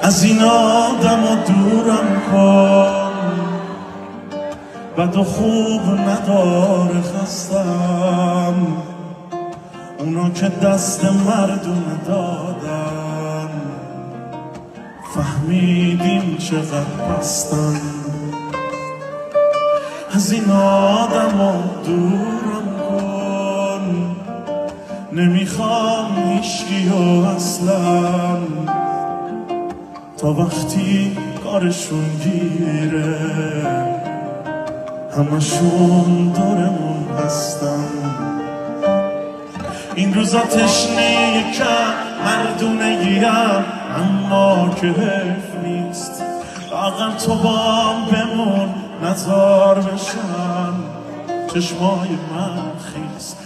از این آدم و دورم کن، بد و خوب نداره خستم، اونا که دست مردم دادن فهمیدیم چقدر پستن. از این آدم و دورم کن، نمیخوام هیچکیو اصلا، تا وقتی کارشون گیره همشون دورمون هستن. این روزا تشنه یکم مردونگیم، اما که حیف نیست لااقل تو بام بمون، نزار بشن چشمای من خیست.